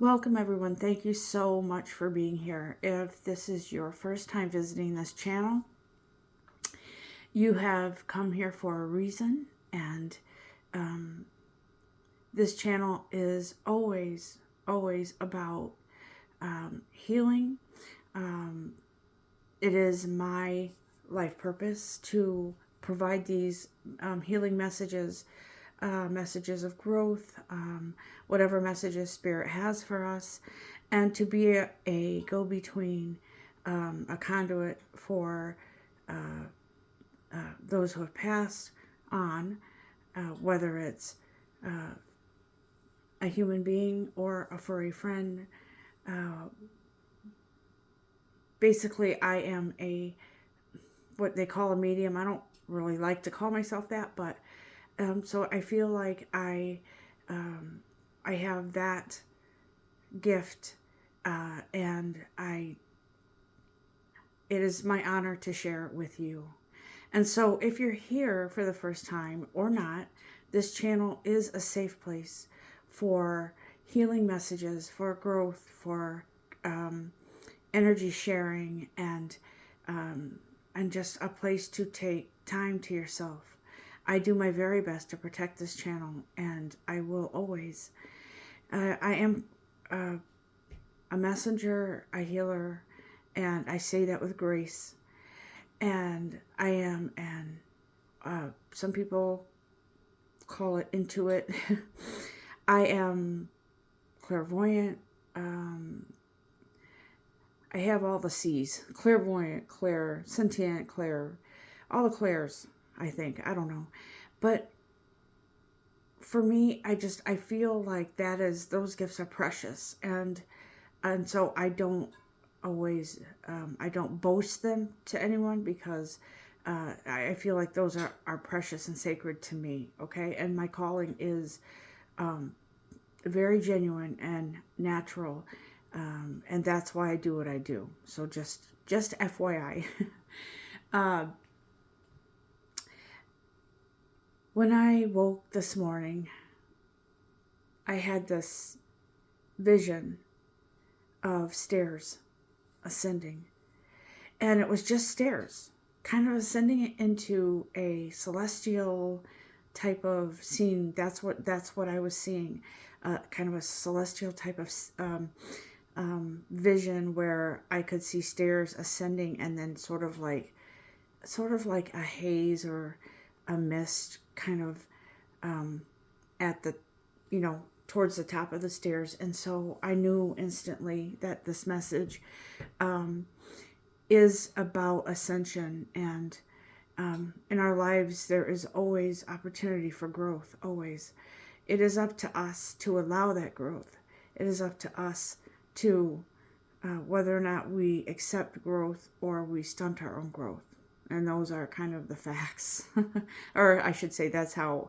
Welcome everyone. Thank you so much for being here. If this is your first time visiting this channel, you have come here for a reason, and this channel is always about healing. It is my life purpose to provide these healing messages, messages of growth, whatever messages Spirit has for us, and to be a go-between, a conduit for those who have passed on, whether it's a human being or a furry friend. Basically, I am what they call a medium. I don't really like to call myself that, but so I feel like I have that gift, and it is my honor to share it with you. And so if you're here for the first time or not, this channel is a safe place for healing messages, for growth, for energy sharing, and just a place to take time to yourself. I do my very best to protect this channel, and I will always. I am a messenger, a healer, and I say that with grace. And I am some people call it intuit. I am clairvoyant. I have all the C's: clairvoyant, sentient, all the clairs, I think. I don't know. But for me, I feel like those gifts are precious. And so I don't always, I don't boast them to anyone, because I feel like those are precious and sacred to me, okay? And my calling is very genuine and natural, and that's why I do what I do. So just FYI. When I woke this morning, I had this vision of stairs ascending, and it was just stairs kind of ascending into a celestial type of scene. That's what I was seeing, kind of a celestial type of vision, where I could see stairs ascending, and then sort of like a haze or a mist kind of at the, towards the top of the stairs. And so I knew instantly that this message is about ascension, and in our lives there is always opportunity for growth, always. It is up to us to allow that growth. It is up to us to whether or not we accept growth or we stunt our own growth. And those are kind of the facts. Or I should say, that's how,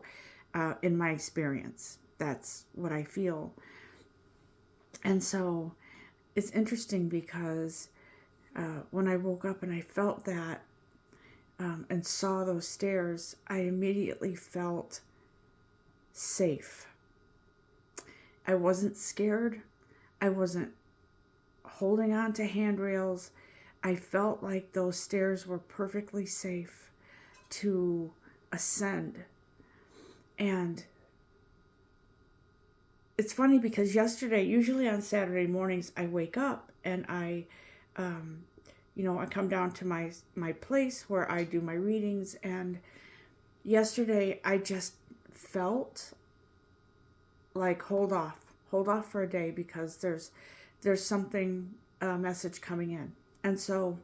in my experience, that's what I feel. And so it's interesting, because when I woke up and I felt that and saw those stairs, I immediately felt safe. I wasn't scared. I wasn't holding on to handrails. I felt like those stairs were perfectly safe to ascend. And it's funny, because usually on Saturday mornings, I wake up and I come down to my place where I do my readings. And yesterday I just felt like, hold off for a day, because there's something, a message coming in. And so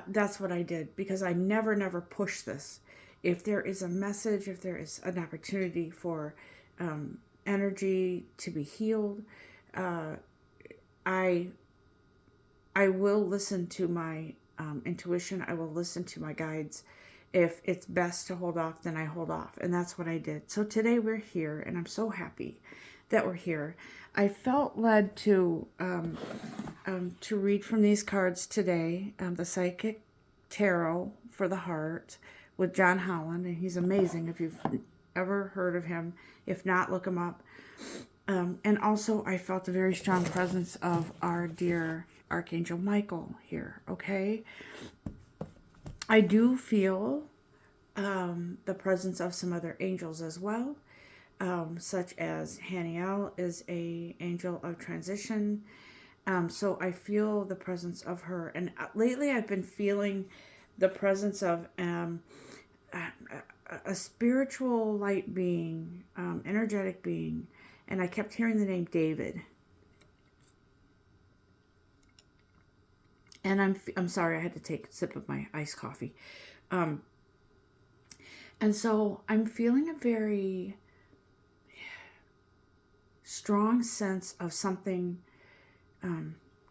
that's what I did, because I never push this. If there is a message, if there is an opportunity for energy to be healed, I will listen to my intuition. I will listen to my guides. If it's best to hold off, then I hold off. And that's what I did. So today we're here, and I'm so happy that we're here. I felt led to read from these cards today, the Psychic Tarot for the Heart with John Holland, and he's amazing if you've ever heard of him. If not, look him up. And also, I felt a very strong presence of our dear Archangel Michael here, okay? I do feel the presence of some other angels as well, such as Haniel is a angel of transition. So I feel the presence of her. And lately I've been feeling the presence of a spiritual light being, energetic being. And I kept hearing the name David. And I'm sorry, I had to take a sip of my iced coffee. And so I'm feeling a very strong sense of something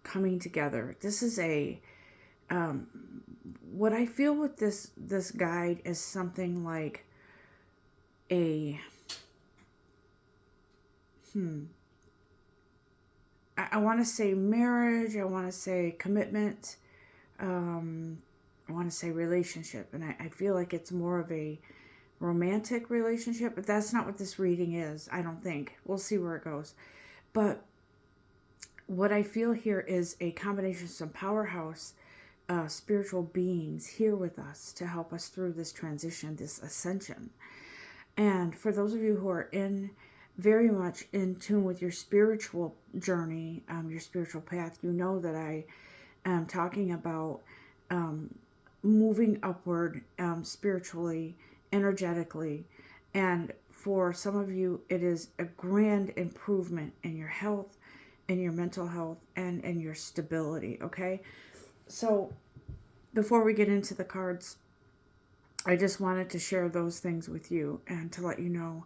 coming together. This is a what I feel with this guide is something like a I want to say marriage, I want to say commitment, I want to say relationship, and I feel like it's more of a romantic relationship, but that's not what this reading is, I don't think. We'll see where it goes. But what I feel here is a combination of some powerhouse spiritual beings here with us to help us through this transition, this ascension. And for those of you who are very much in tune with your spiritual journey, your spiritual path, you know that I am talking about moving upward spiritually, energetically. And for some of you, it is a grand improvement in your health, in your mental health, and in your stability, okay? So before we get into the cards, I just wanted to share those things with you and to let you know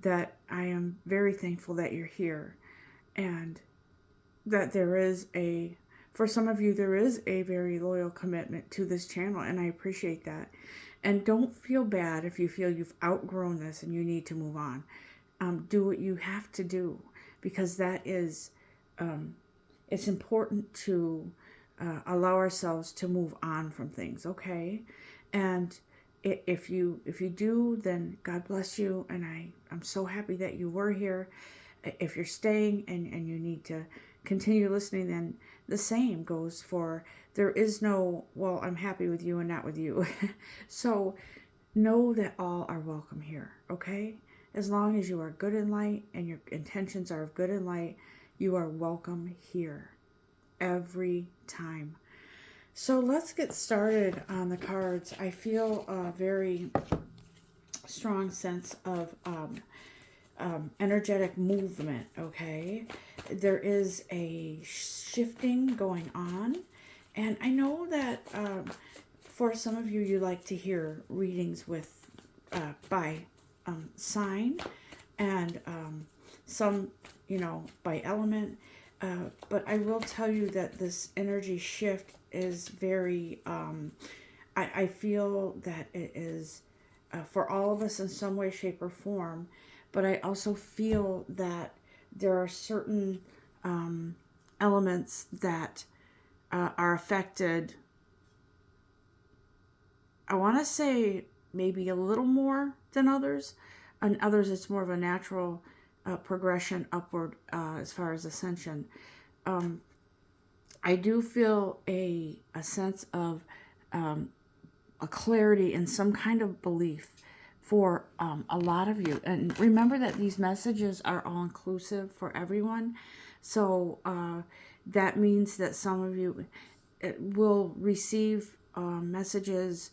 that I am very thankful that you're here, and that for some of you, there is a very loyal commitment to this channel, and I appreciate that. And don't feel bad if you feel you've outgrown this and you need to move on. Do what you have to do, because that is, it's important to allow ourselves to move on from things, okay? And if you do, then God bless you, and I'm so happy that you were here. If you're staying and you need to continue listening, then the same goes for, there is no, well, I'm happy with you and not with you. So know that all are welcome here, okay? As long as you are good in light and your intentions are of good in light, you are welcome here every time. So let's get started on the cards. I feel a very strong sense of energetic movement, okay? There is a shifting going on. And I know that for some of you, you like to hear readings with by sign, and some, by element. But I will tell you that this energy shift is very, I feel that it is for all of us in some way, shape, or form. But I also feel that there are certain elements that are affected. I want to say maybe a little more than others. And others, it's more of a natural progression upward as far as ascension. I do feel a sense of a clarity and some kind of belief for a lot of you. And remember that these messages are all inclusive for everyone. So that means that some of you will receive messages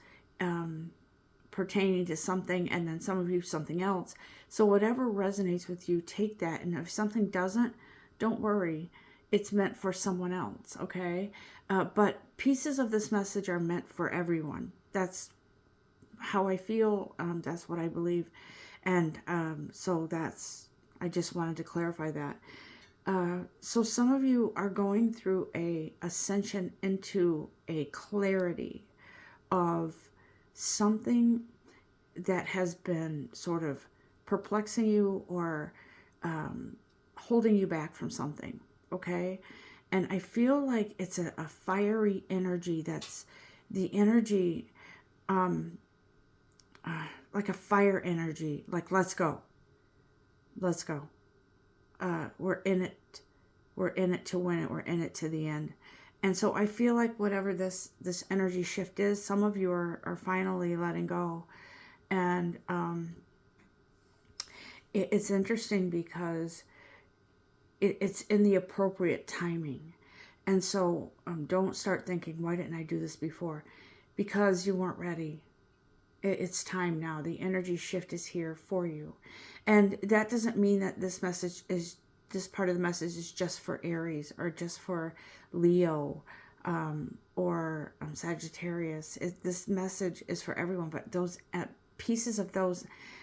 pertaining to something, and then some of you something else. So whatever resonates with you, take that. And if something doesn't, don't worry. It's meant for someone else, okay? But pieces of this message are meant for everyone. That's how I feel. That's what I believe. And so I just wanted to clarify that. So some of you are going through a ascension into a clarity of something that has been sort of perplexing you or holding you back from something, okay? And I feel like it's a fiery energy. That's the energy, like a fire energy, like let's go. we're in it. We're in it to win it. We're in it to the end. And so I feel like whatever this energy shift is, some of you are finally letting go. And it's interesting because it's in the appropriate timing. And so don't start thinking, why didn't I do this before? Because you weren't ready. It's time now. The energy shift is here for you. And that doesn't mean that this part of the message is just for Aries or just for Leo or Sagittarius. This message is for everyone, but those pieces of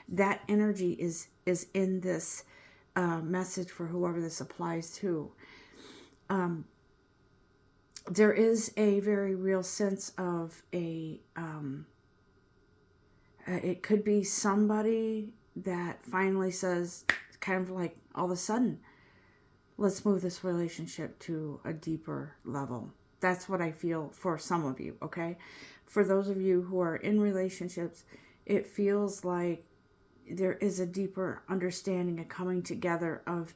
that energy is in this message for whoever this applies to. There is a very real sense of it could be somebody that finally says, kind of like all of a sudden, let's move this relationship to a deeper level. That's what I feel for some of you, okay? For those of you who are in relationships, it feels like there is a deeper understanding, a coming together of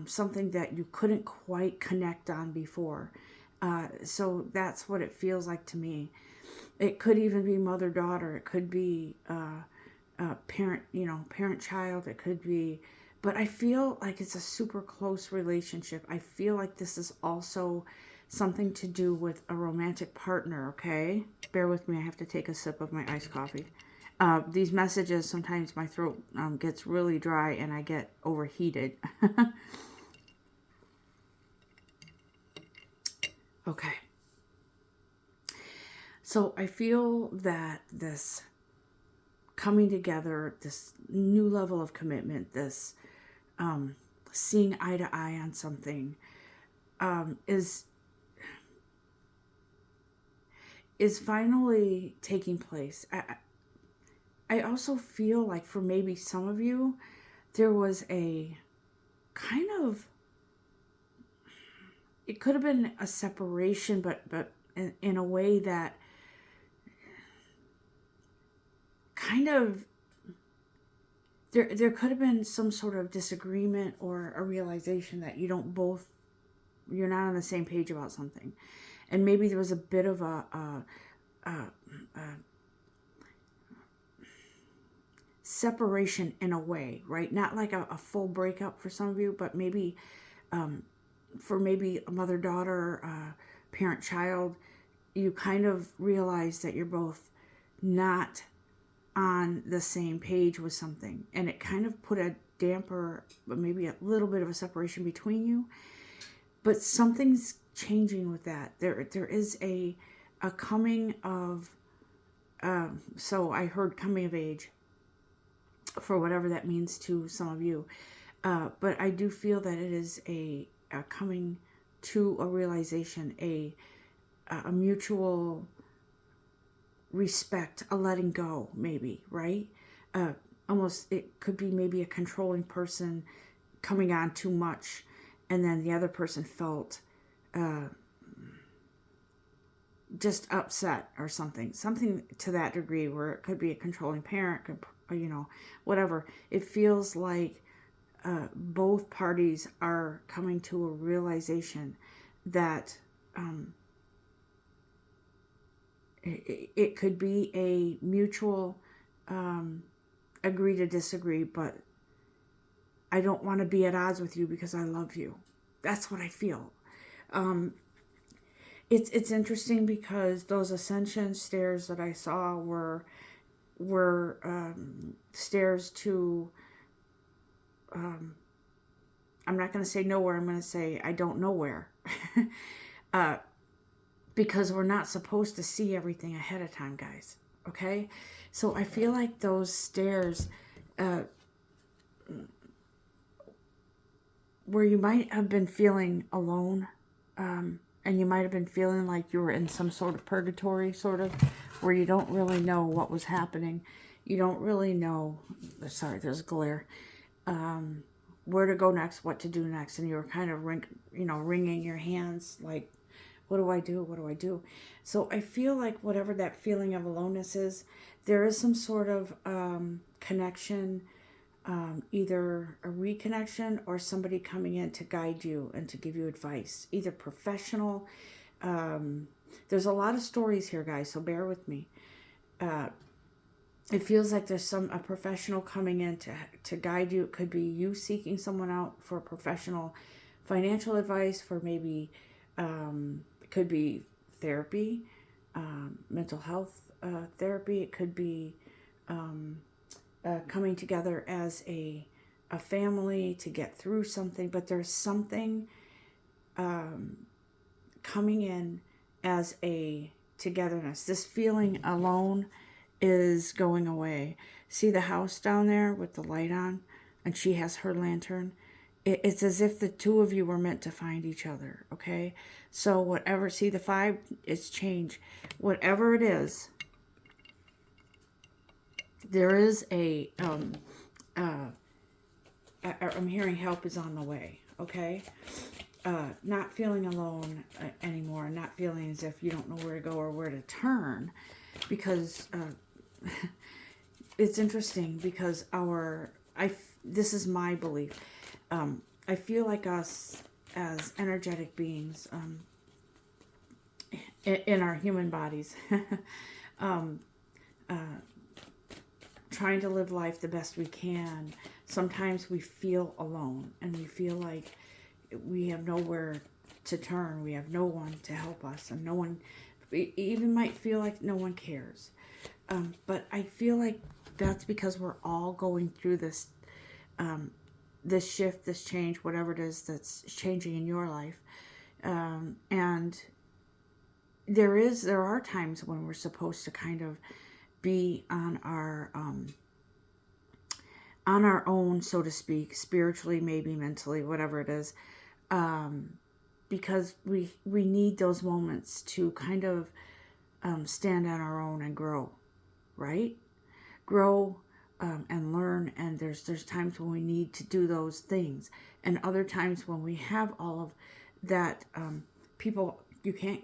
something that you couldn't quite connect on before. So that's what it feels like to me. It could even be mother-daughter. It could be parent-child. It could be, but I feel like it's a super close relationship. I feel like this is also something to do with a romantic partner, okay? Bear with me. I have to take a sip of my iced coffee. These messages, sometimes my throat gets really dry and I get overheated. Okay. So I feel that this coming together, this new level of commitment, this seeing eye to eye on something is finally taking place. I also feel like for maybe some of you, there was a kind of, it could have been a separation, but in a way that kind of, there could have been some sort of disagreement or a realization that you're not on the same page about something. And maybe there was a bit of a separation in a way, right? Not like a full breakup for some of you, but maybe for maybe a mother-daughter, parent-child, you kind of realize that you're both not on the same page with something, and it kind of put a damper, but maybe a little bit of a separation between you. But something's changing with that. There is a coming of so I heard coming of age, for whatever that means to some of you, but I do feel that it is a coming to a realization, a mutual respect, a letting go, maybe, right? Almost, it could be maybe a controlling person coming on too much, and then the other person felt just upset or something to that degree, where it could be a controlling parent, whatever. It feels like both parties are coming to a realization that it could be a mutual agree to disagree, but I don't want to be at odds with you because I love you. That's what I feel. It's interesting because those Ascension stairs that I saw were stairs to, I'm not going to say nowhere, I'm going to say I don't know where. Because we're not supposed to see everything ahead of time, guys. Okay? So I feel like those stairs, where you might have been feeling alone, and you might have been feeling like you were in some sort of purgatory, sort of, where you don't really know what was happening. You don't really know, sorry, there's glare, where to go next, what to do next. And you were kind of wringing your hands like, what do I do? What do I do? So I feel like whatever that feeling of aloneness is, there is some sort of connection either a reconnection or somebody coming in to guide you and to give you advice, either professional. There's a lot of stories here, guys, so bear with me. It feels like there's a professional coming in to guide you. It could be you seeking someone out for professional financial advice, for maybe it could be therapy, mental health therapy. It could be coming together as a family to get through something. But there's something coming in as a togetherness. This feeling alone is going away. See the house down there with the light on, and she has her lantern? It's as if the two of you were meant to find each other, okay? So whatever, see the 5, it's change. Whatever it is, there is I'm hearing help is on the way, okay? Not feeling alone anymore, not feeling as if you don't know where to go or where to turn, because it's interesting because this is my belief. I feel like us as energetic beings in our human bodies, trying to live life the best we can. Sometimes we feel alone and we feel like we have nowhere to turn. We have no one to help us, and no one, even might feel like no one cares. But I feel like that's because we're all going through this this shift, this change, whatever it is that's changing in your life. And there are times when we're supposed to kind of be on our own, so to speak, spiritually, maybe mentally, whatever it is, because we need those moments to kind of stand on our own and grow, right? Grow and learn. And there's times when we need to do those things, and other times when we have all of that. People, you can't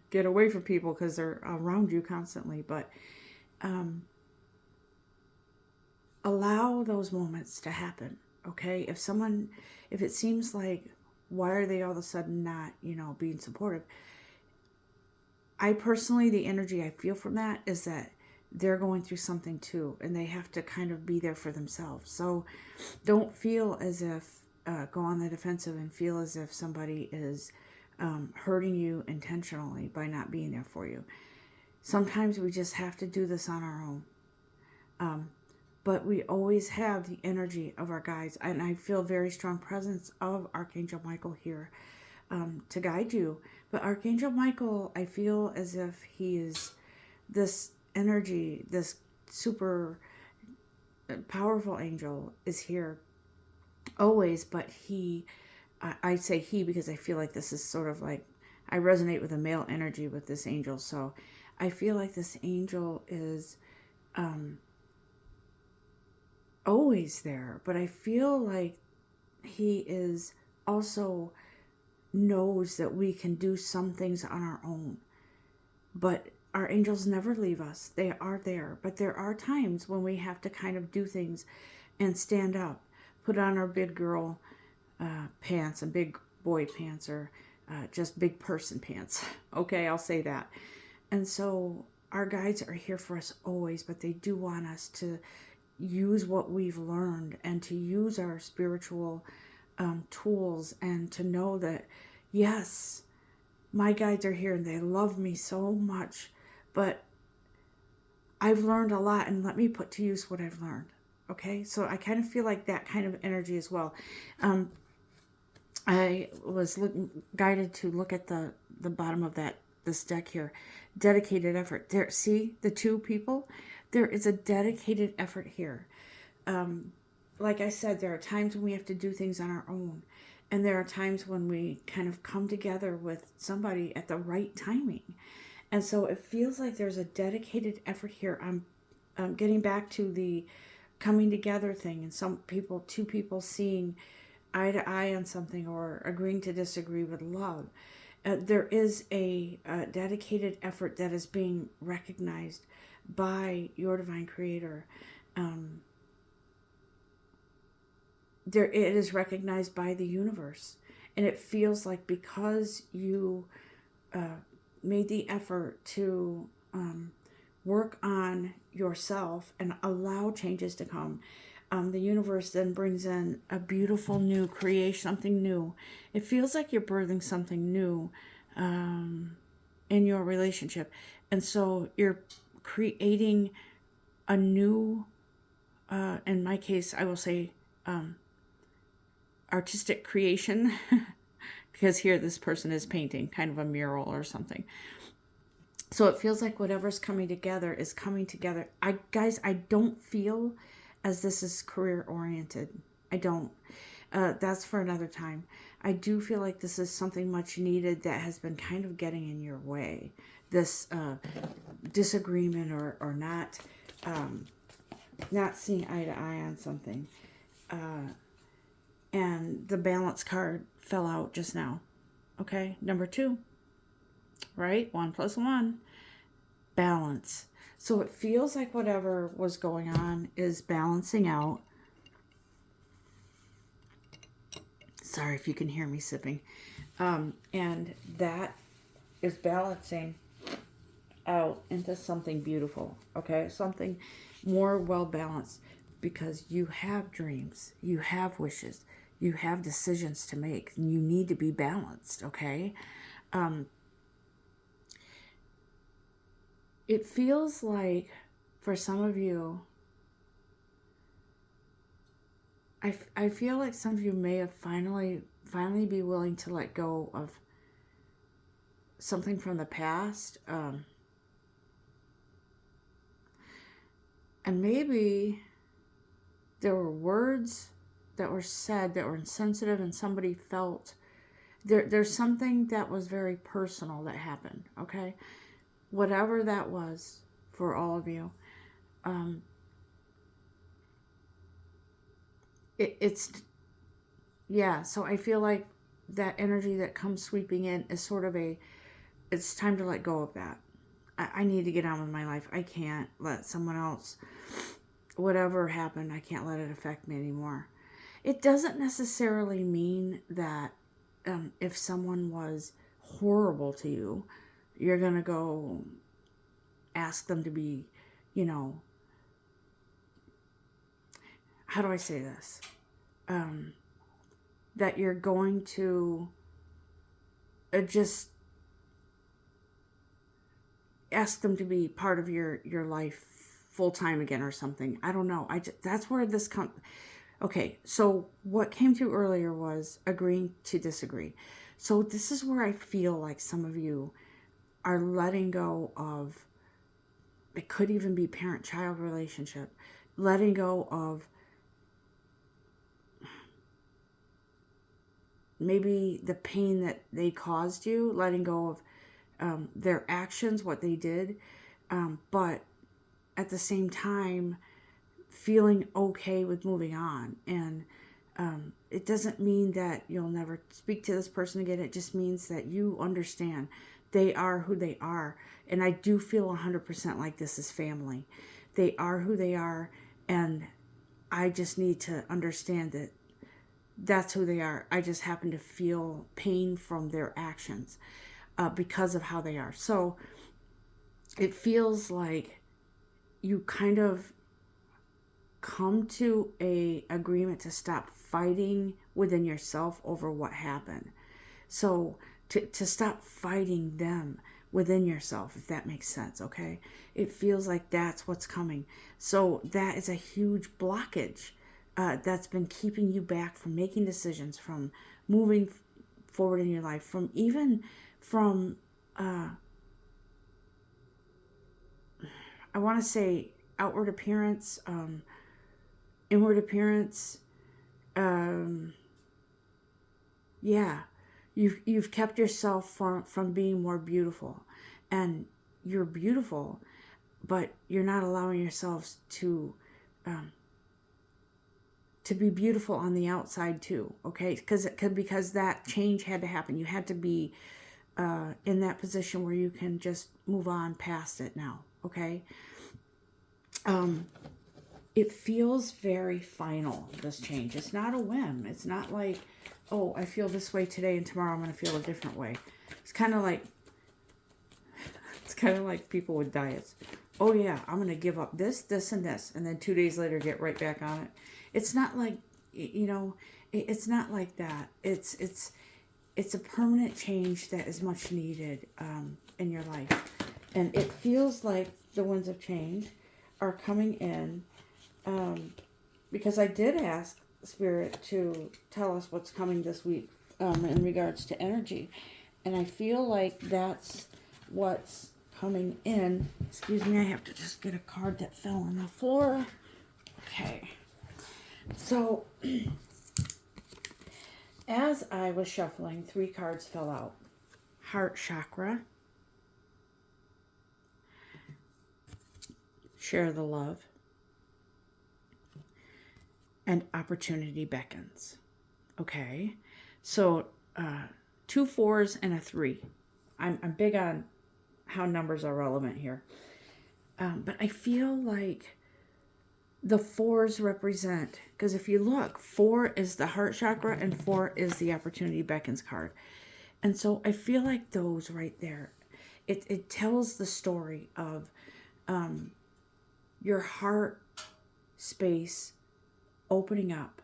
get away from people because they're around you constantly, but allow those moments to happen, okay? If it seems like, why are they all of a sudden not, being supportive? I personally, the energy I feel from that is that they're going through something too, and they have to kind of be there for themselves. So don't feel as if, go on the defensive and feel as if somebody is hurting you intentionally by not being there for you. Sometimes we just have to do this on our own. But we always have the energy of our guides, and I feel very strong presence of Archangel Michael here to guide you. But Archangel Michael, I feel as if he is this energy, this super powerful angel is here always. But I say he because I feel like this is sort of like, I resonate with a male energy with this angel. So I feel like this angel is always there, but I feel like he is also knows that we can do some things on our own. But our angels never leave us. They are there. But there are times when we have to kind of do things and stand up, put on our big girl pants and big boy pants, or just big person pants. Okay, I'll say that. And so our guides are here for us always, but they do want us to use what we've learned and to use our spiritual tools, and to know that, yes, my guides are here and they love me so much, but I've learned a lot, and let me put to use what I've learned. Okay, so I kind of feel like that kind of energy as well. I was guided to look at the bottom of this deck here. Dedicated effort. There, see the 2 people? There is a dedicated effort here. Like I said, there are times when we have to do things on our own. And there are times when we kind of come together with somebody at the right timing. And so it feels like there's a dedicated effort here. I'm getting back to the coming together thing, and 2 people seeing eye to eye on something, or agreeing to disagree with love. There is a dedicated effort that is being recognized by your divine creator. there, it is recognized by the universe. And it feels like because you made the effort to work on yourself and allow changes to come, the universe then brings in a beautiful new creation, something new. It feels like you're birthing something new in your relationship. And so you're creating a new, in my case, I will say, artistic creation, because here this person is painting kind of a mural or something. So it feels like whatever's coming together is coming together. I don't feel as this is career oriented. I don't. That's for another time. I do feel like this is something much needed that has been kind of getting in your way. This disagreement or not seeing eye to eye on something. And the balance card fell out just now. Okay, number 2. Right? 1 + 1. Balance. So it feels like whatever was going on is balancing out. Sorry if you can hear me sipping. And that is balancing out into something beautiful. Okay? Something more well balanced, because you have dreams, you have wishes, you have decisions to make. You need to be balanced. Okay? It feels like for some of you, I feel like some of you may have finally be willing to let go of something from the past. And maybe there were words that were said that were insensitive, and somebody felt there's something that was very personal that happened. Okay? Whatever that was for all of you, it's yeah. So I feel like that energy that comes sweeping in is sort of it's time to let go of that. I need to get on with my life. I can't let someone else, whatever happened, I can't let it affect me anymore. It doesn't necessarily mean that if someone was horrible to you, you're going to go ask them to be, how do I say this? That you're going to just ask them to be part of your life full time again or something. I don't know. That's where this comes. Okay, so what came through earlier was agreeing to disagree. So this is where I feel like some of you are letting go of, it could even be parent-child relationship, letting go of maybe the pain that they caused you, letting go of their actions, what they did, but at the same time feeling okay with moving on. And it doesn't mean that you'll never speak to this person again. It just means that you understand they are who they are. And I do feel 100% like this is family. They are who they are, and I just need to understand that that's who they are. I just happen to feel pain from their actions because of how they are. So it feels like you kind of come to a agreement to stop fighting within yourself over what happened. So to stop fighting them within yourself, if that makes sense. Okay, it feels like that's what's coming. So that is a huge blockage that's been keeping you back from making decisions, from moving forward in your life, from I want to say outward appearance, inward appearance. Yeah, you've kept yourself from being more beautiful, and you're beautiful, but you're not allowing yourselves to be beautiful on the outside too. Okay, because that change had to happen. You had to be in that position where you can just move on past it now. Okay. it feels very final, this change. It's not a whim. It's not like, oh, I feel this way today and tomorrow I'm going to feel a different way. It's kind of like people with diets. Oh yeah, I'm going to give up this, this, and this, and then 2 days later get right back on it. It's not like, it's not like that. It's a permanent change that is much needed in your life. And it feels like the winds of change are coming in because I did ask Spirit to tell us what's coming this week in regards to energy. And I feel like that's what's coming in. Excuse me, I have to just get a card that fell on the floor. Okay. So, as I was shuffling, 3 cards fell out. Heart chakra. Share the love. And opportunity beckons. Okay. So, 2 4s and a 3. I'm big on how numbers are relevant here. But I feel like the 4s represent, because if you look, 4 is the heart chakra and 4 is the opportunity beckons card. And so I feel like those right there, it tells the story of your heart space opening up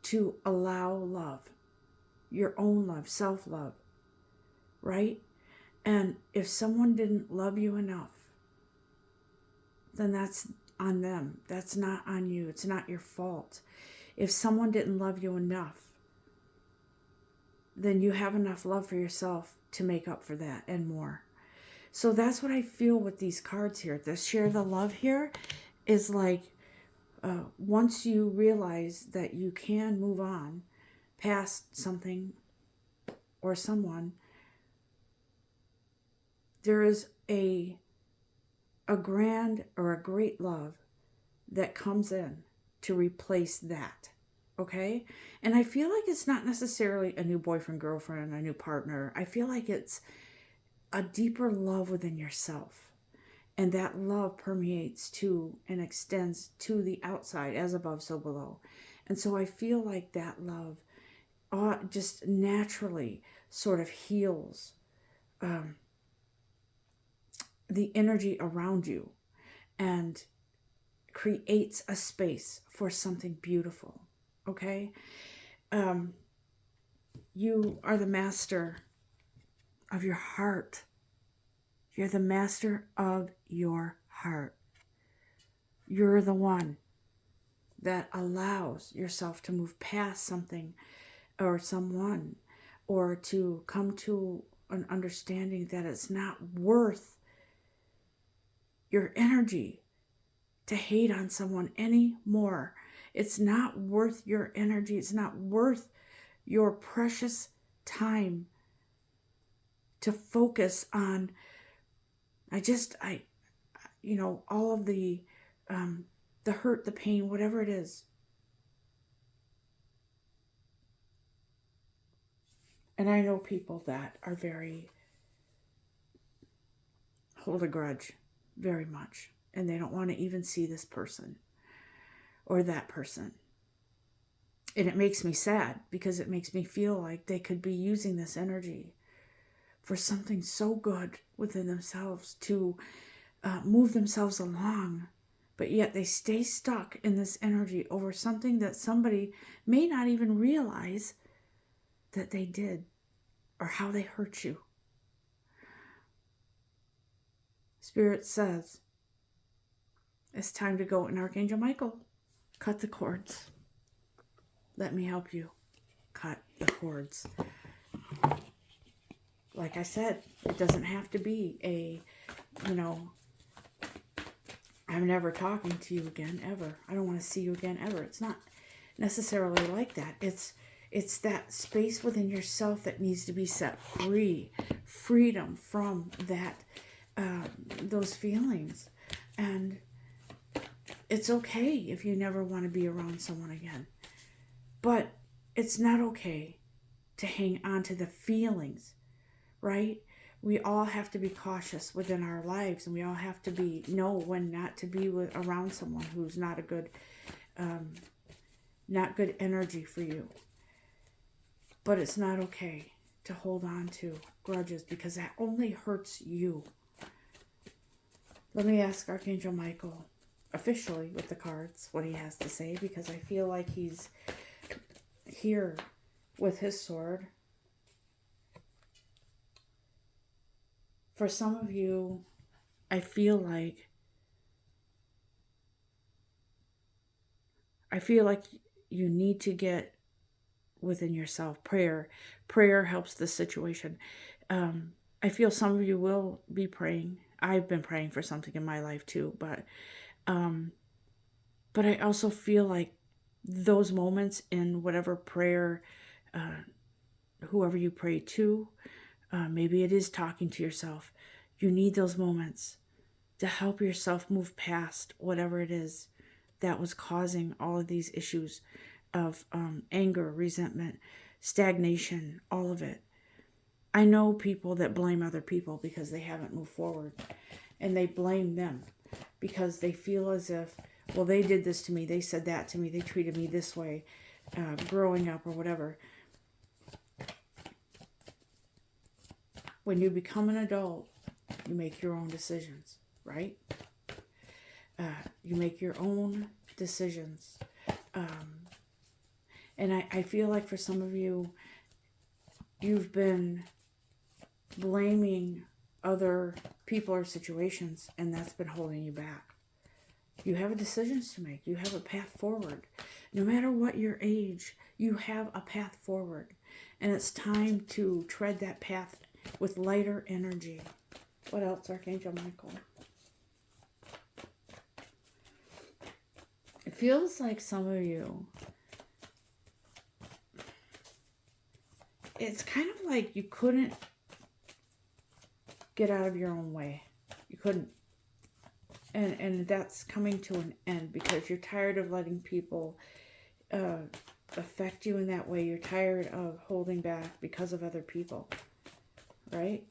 to allow love, your own love, self-love, right? And if someone didn't love you enough, then that's on them. That's not on you. It's not your fault. If someone didn't love you enough, then you have enough love for yourself to make up for that and more. So that's what I feel with these cards here. The share the love here is like, once you realize that you can move on past something or someone, there is a grand or a great love that comes in to replace that. Okay? And I feel like it's not necessarily a new boyfriend, girlfriend, a new partner. I feel like it's a deeper love within yourself. And that love permeates to and extends to the outside, as above, so below. And so I feel like that love just naturally sort of heals the energy around you and creates a space for something beautiful. Okay? You are the master of your heart. You're the master of your heart. You're the one that allows yourself to move past something or someone, or to come to an understanding that it's not worth your energy to hate on someone anymore. It's not worth your energy. It's not worth your precious time to focus on all of the hurt, the pain, whatever it is. And I know people that are hold a grudge very much, and they don't want to even see this person or that person. And it makes me sad because it makes me feel like they could be using this energy for something so good within themselves to move themselves along, but yet they stay stuck in this energy over something that somebody may not even realize that they did or how they hurt you. Spirit says it's time to go, and Archangel Michael, cut the cords. Let me help you cut the cords. Like I said, it doesn't have to be I'm never talking to you again, ever. I don't want to see you again, ever. It's not necessarily like that. It's that space within yourself that needs to be set free. Freedom from that, those feelings. And it's okay if you never want to be around someone again. But it's not okay to hang on to the feelings, right? We all have to be cautious within our lives, and we all have to know when not to be around someone who's not a good, not good energy for you. But it's not okay to hold on to grudges, because that only hurts you. Let me ask Archangel Michael officially with the cards what he has to say, because I feel like he's here with his sword. For some of you, I feel like you need to get within yourself. Prayer helps this situation. I feel some of you will be praying. I've been praying for something in my life too, but I also feel like those moments in whatever prayer, whoever you pray to, maybe it is talking to yourself. You need those moments to help yourself move past whatever it is that was causing all of these issues of anger, resentment, stagnation, all of it. I know people that blame other people because they haven't moved forward, and they blame them because they feel as if, well, they did this to me, they said that to me, they treated me this way growing up or whatever. When you become an adult, you make your own decisions, right? You make your own decisions. And I feel like for some of you, you've been blaming other people or situations, and that's been holding you back. You have decisions to make. You have a path forward. No matter what your age, you have a path forward. And it's time to tread that path with lighter energy. What else, Archangel Michael? It feels like some of you, it's kind of like you couldn't get out of your own way. You couldn't. And that's coming to an end because you're tired of letting people affect you in that way. You're tired of holding back because of other people, right?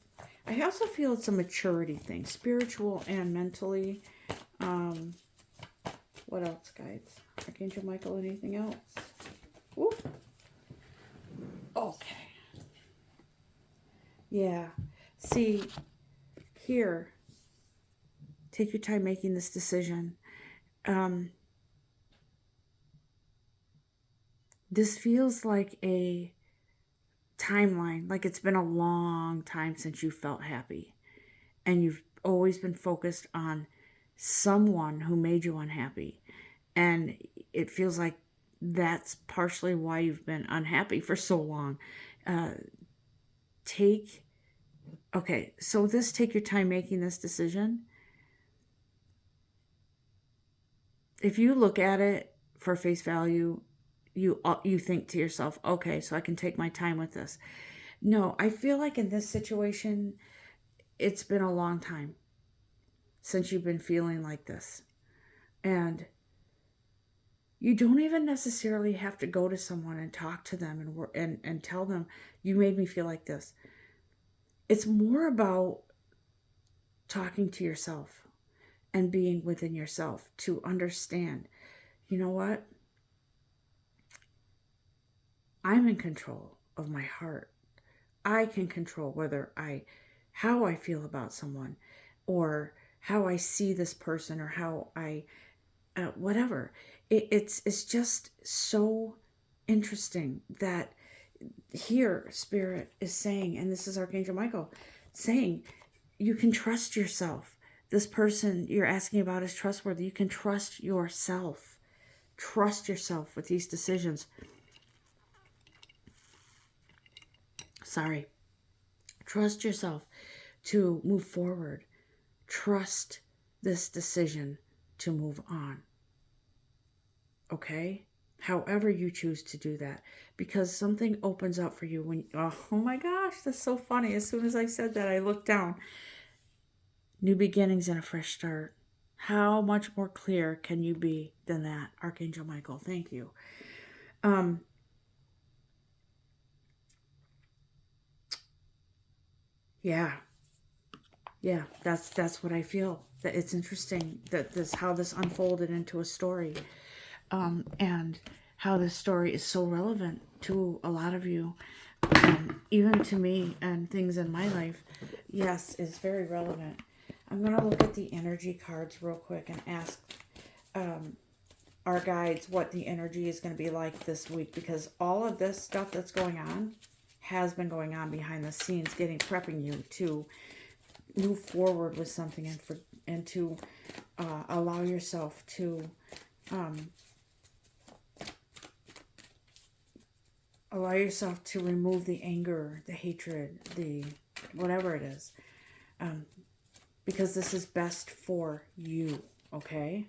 I also feel it's a maturity thing, spiritual and mentally. What else, guys? Archangel Michael, anything else? Ooh. Okay. Yeah. See, here, take your time making this decision. This feels like a timeline, like it's been a long time since you felt happy. And you've always been focused on someone who made you unhappy. And it feels like that's partially why you've been unhappy for so long. Take your time making this decision. If you look at it for face value, you think to yourself, okay, so I can take my time with this. No, I feel like in this situation, it's been a long time since you've been feeling like this. And you don't even necessarily have to go to someone and talk to them and tell them, you made me feel like this. It's more about talking to yourself and being within yourself to understand, you know what? I'm in control of my heart. I can control how I feel about someone, or how I see this person, or how I, whatever. It's just so interesting that here Spirit is saying, and this is Archangel Michael saying, you can trust yourself. This person you're asking about is trustworthy. You can trust yourself. Trust yourself with these decisions. Trust yourself to move forward. Trust this decision to move on. Okay? However you choose to do that. Because something opens up for you when, oh my gosh, that's so funny. As soon as I said that, I looked down. New beginnings and a fresh start. How much more clear can you be than that, Archangel Michael? Thank you. Yeah. Yeah, that's what I feel. That it's interesting that how this unfolded into a story, and how this story is so relevant to a lot of you, even to me and things in my life. Yes, it's very relevant. I'm gonna look at the energy cards real quick and ask our guides what the energy is going to be like this week, because all of this stuff that's going on has been going on behind the scenes, prepping you to move forward with something, and to allow yourself to remove the anger, the hatred, the whatever it is, because this is best for you. Okay,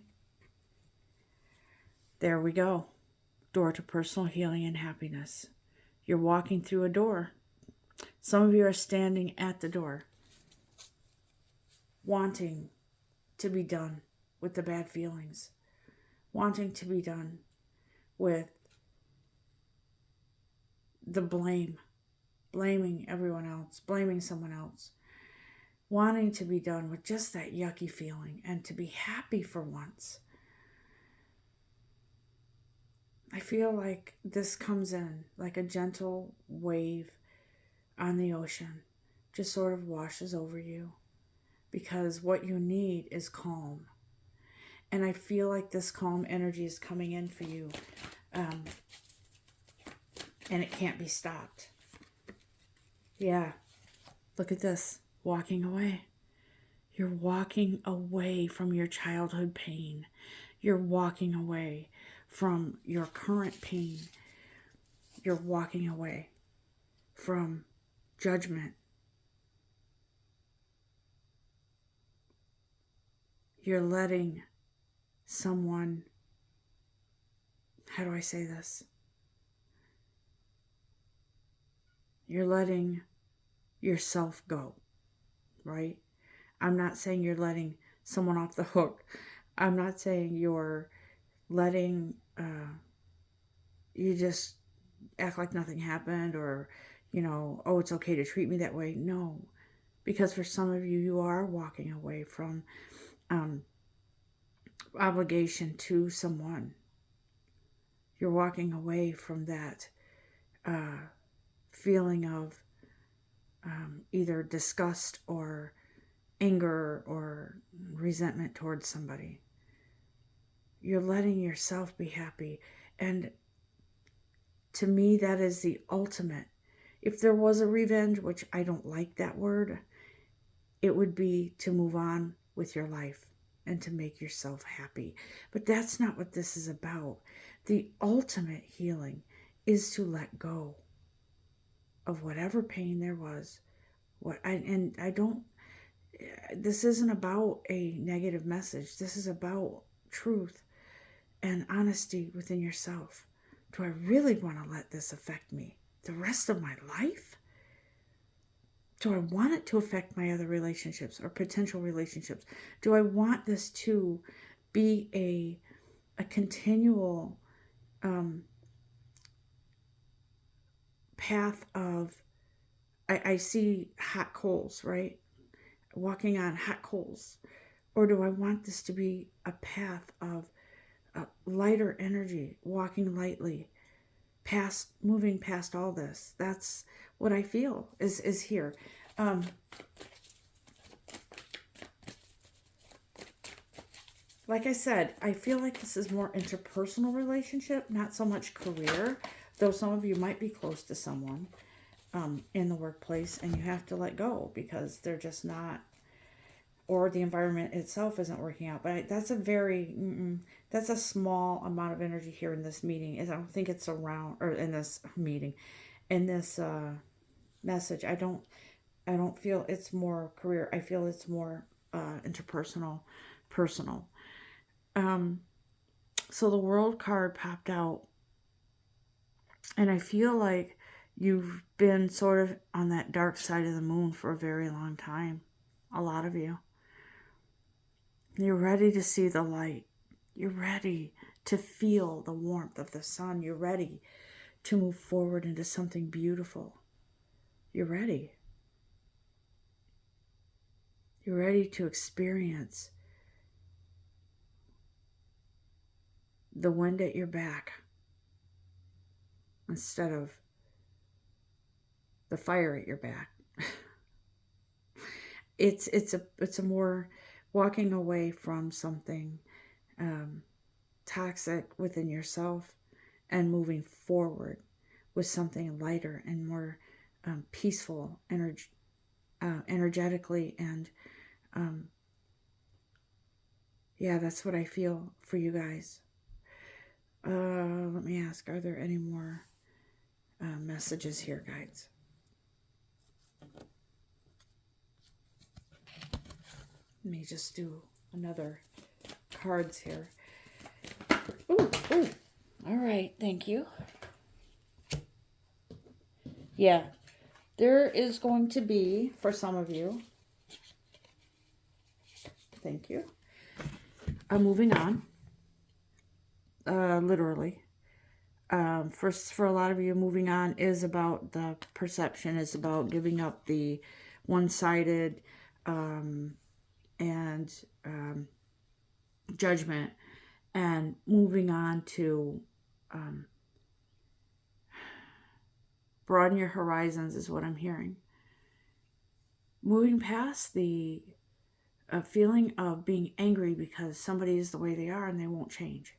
there we go. Door to personal healing and happiness. You're walking through a door. Some of you are standing at the door, wanting to be done with the bad feelings, wanting to be done with the blaming everyone else, blaming someone else, wanting to be done with just that yucky feeling and to be happy for once. I feel like this comes in like a gentle wave on the ocean, just sort of washes over you, because what you need is calm. And I feel like this calm energy is coming in for you, and it can't be stopped. Yeah, look at this, walking away. You're walking away from your childhood pain. You're walking away from your current pain. You're walking away from judgment. You're letting someone, how do I say this? You're letting yourself go, right? I'm not saying you're letting someone off the hook. I'm not saying you're letting you just act like nothing happened, or, oh, it's okay to treat me that way. No, because for some of you, you are walking away from obligation to someone. You're walking away from that feeling of either disgust or anger or resentment towards somebody. You're letting yourself be happy. And to me, that is the ultimate. If there was a revenge, which I don't like that word, it would be to move on with your life and to make yourself happy. But that's not what this is about. The ultimate healing is to let go of whatever pain there was. This isn't about a negative message. This is about truth and honesty within yourself. Do I really want to let this affect me the rest of my life? Do I want it to affect my other relationships or potential relationships? Do I want this to be a continual path of, I see hot coals, right? Walking on hot coals. Or do I want this to be a path of lighter energy, walking lightly, moving past all this? That's what I feel is here. Like I said, I feel like this is more interpersonal relationship, not so much career, though some of you might be close to someone in the workplace, and you have to let go because they're just not, or the environment itself isn't working out. But that's a small amount of energy here in this meeting. I don't think it's around, or in this meeting, in this message. I don't feel it's more career. I feel it's more interpersonal, personal. So the world card popped out, and I feel like you've been sort of on that dark side of the moon for a very long time. A lot of you. You're ready to see the light. You're ready to feel the warmth of the sun. You're ready to move forward into something beautiful. You're ready. You're ready to experience the wind at your back instead of the fire at your back. it's a more walking away from something toxic within yourself and moving forward with something lighter and more peaceful, energetically, and yeah, that's what I feel for you guys. Let me ask, are there any more messages here, guides? Let me just do another cards here. Ooh. All right, thank you. Yeah, there is going to be, for some of you, thank you, moving on, literally. For a lot of you, moving on is about the perception, is about giving up the one-sided and judgment, and moving on to broaden your horizons is what I'm hearing. Moving past the feeling of being angry because somebody is the way they are and they won't change.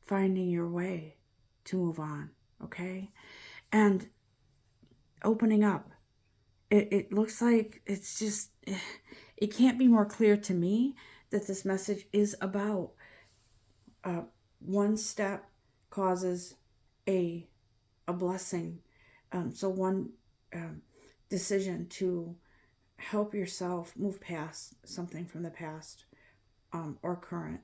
Finding your way to move on, okay? And opening up. It looks like it's just, it can't be more clear to me that this message is about one step causes a blessing. So one decision to help yourself move past something from the past or current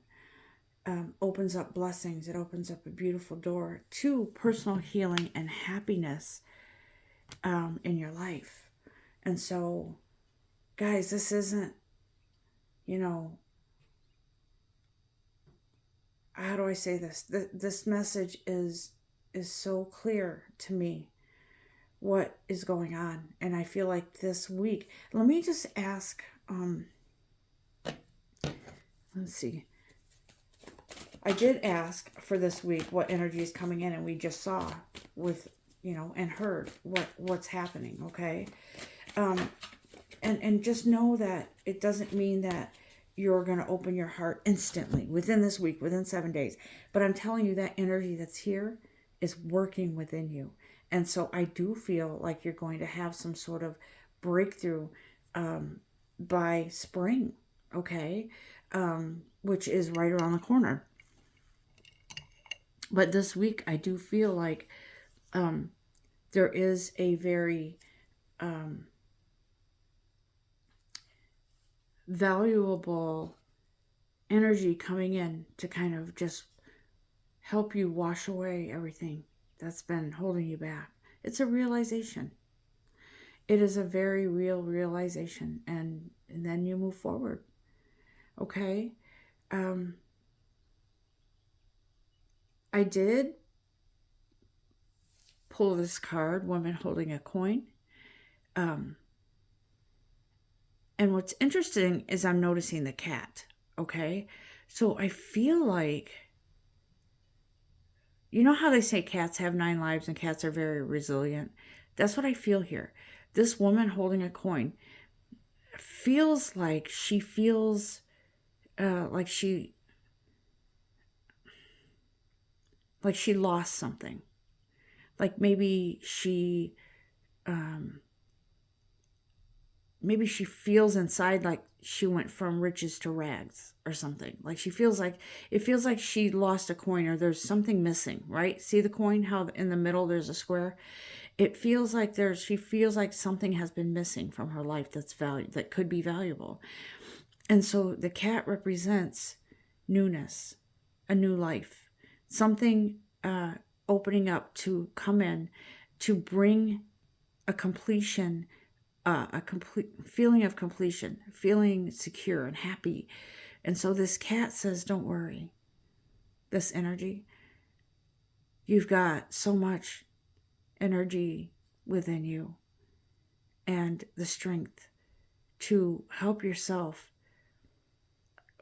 opens up blessings. It opens up a beautiful door to personal healing and happiness in your life. And so, guys, this isn't, how do I say this? This message is so clear to me what is going on. And I feel like this week, let me just ask, let's see. I did ask for this week what energy is coming in, and we just saw with, and heard what's happening, okay? And just know that it doesn't mean that you're going to open your heart instantly within this week, within 7 days. But I'm telling you, that energy that's here is working within you. And so I do feel like you're going to have some sort of breakthrough by spring, okay? Which is right around the corner. But this week, I do feel like there is a very valuable energy coming in to kind of just help you wash away everything that's been holding you back. It's a realization. It is a very real realization. And then you move forward. Okay? I did pull this card, woman holding a coin. And what's interesting is I'm noticing the cat. Okay? So I feel like, you know how they say cats have 9 lives and cats are very resilient? That's what I feel here. This woman holding a coin feels like she feels like she lost something. Like maybe she feels inside like she went from riches to rags or something. Like it feels like she lost a coin, or there's something missing, right? See the coin, how in the middle there's a square? It feels like she feels like something has been missing from her life that could be valuable. And so the cat represents newness, a new life, something opening up to come in to bring a completion, a complete feeling of completion, feeling secure and happy. And so this cat says, don't worry, this energy, you've got so much energy within you and the strength to help yourself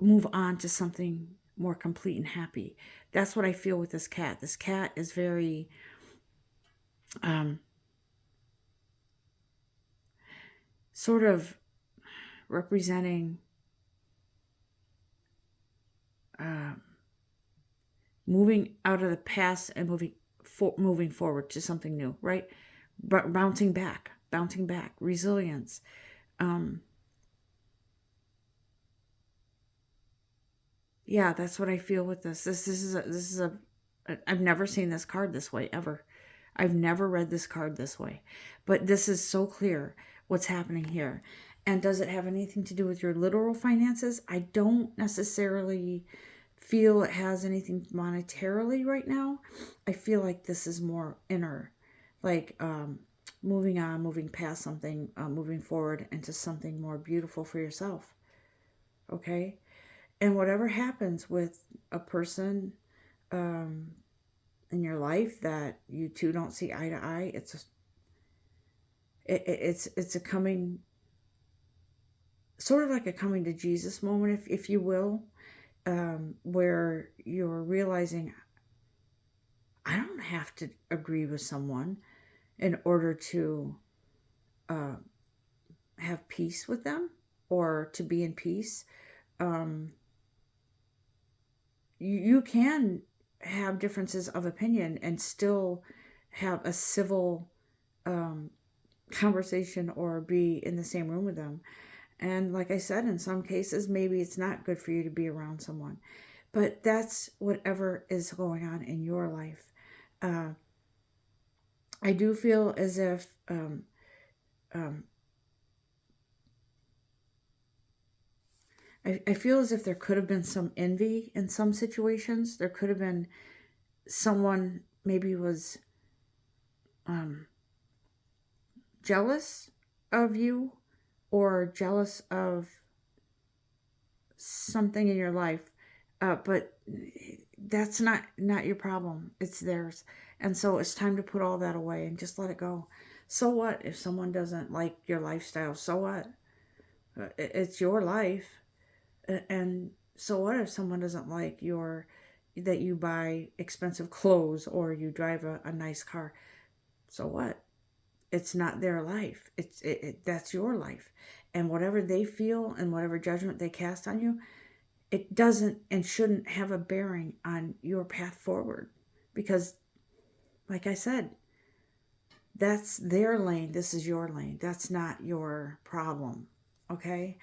move on to something more complete and happy. That's what I feel with this cat. This cat is very sort of representing moving out of the past and moving forward to something new, right? Bouncing back, resilience. Yeah, that's what I feel with this. This is a I've never seen this card this way ever. I've never read this card this way. But this is so clear what's happening here. And does it have anything to do with your literal finances? I don't necessarily feel it has anything monetarily right now. I feel like this is more inner, like moving on, moving past something, moving forward into something more beautiful for yourself. Okay? And whatever happens with a person in your life that you two don't see eye to eye, it's a coming, sort of like a coming to Jesus moment, if you will, where you're realizing I don't have to agree with someone in order to have peace with them or to be in peace. You can have differences of opinion and still have a civil conversation or be in the same room with them. And like I said, in some cases, maybe it's not good for you to be around someone. But that's whatever is going on in your life. I do feel as if I feel as if there could have been some envy in some situations. There could have been someone maybe was jealous of you or jealous of something in your life, but that's not your problem. It's theirs. And so it's time to put all that away and just let it go. So what if someone doesn't like your lifestyle? So what? It's your life. And so what if someone doesn't like that you buy expensive clothes or you drive a nice car? So what? It's not their life. That's your life. And whatever they feel and whatever judgment they cast on you, it doesn't and shouldn't have a bearing on your path forward. Because, like I said, that's their lane. This is your lane. That's not your problem. Okay?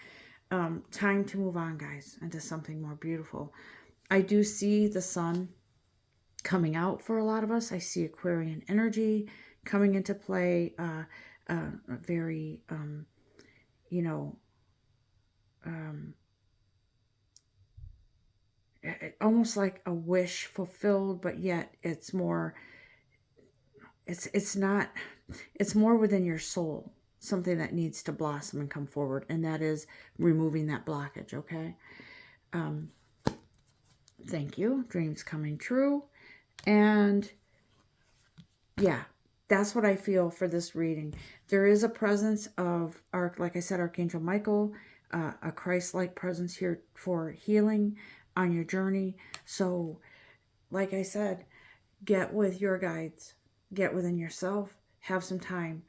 Time to move on, guys, into something more beautiful. I do see the sun coming out for a lot of us. I see Aquarian energy coming into play. Very, almost like a wish fulfilled, but yet it's more. It's not. It's more within your soul. Something that needs to blossom and come forward, and that is removing that blockage. Okay. Thank you. Dreams coming true. And yeah, that's what I feel for this reading. There is a presence of, like I said, Archangel Michael, a Christ-like presence here for healing on your journey. So, like I said, get with your guides, get within yourself, have some time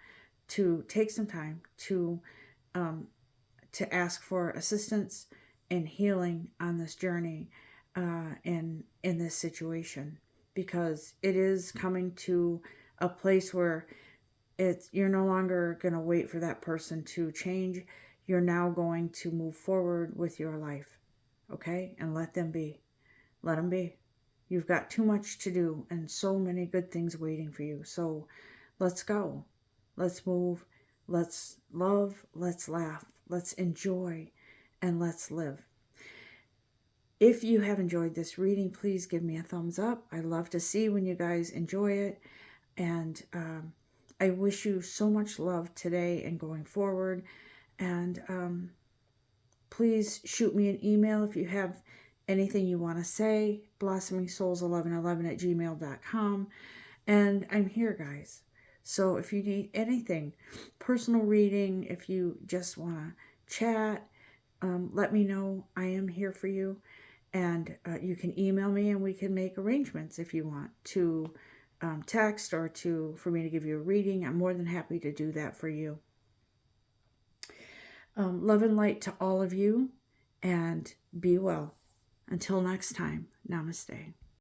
to take some time to ask for assistance and healing on this journey in this situation, because it is coming to a place where you're no longer going to wait for that person to change. You're now going to move forward with your life, okay? And let them be. Let them be. You've got too much to do and so many good things waiting for you. So let's go. Let's move. Let's love. Let's laugh. Let's enjoy. And let's live. If you have enjoyed this reading, please give me a thumbs up. I love to see when you guys enjoy it. And I wish you so much love today and going forward. And please shoot me an email if you have anything you want to say. blossomingsouls1111@gmail.com. And I'm here, guys. So if you need anything, personal reading, if you just want to chat, let me know. I am here for you. And you can email me and we can make arrangements if you want to text or for me to give you a reading. I'm more than happy to do that for you. Love and light to all of you, and be well. Until next time, namaste.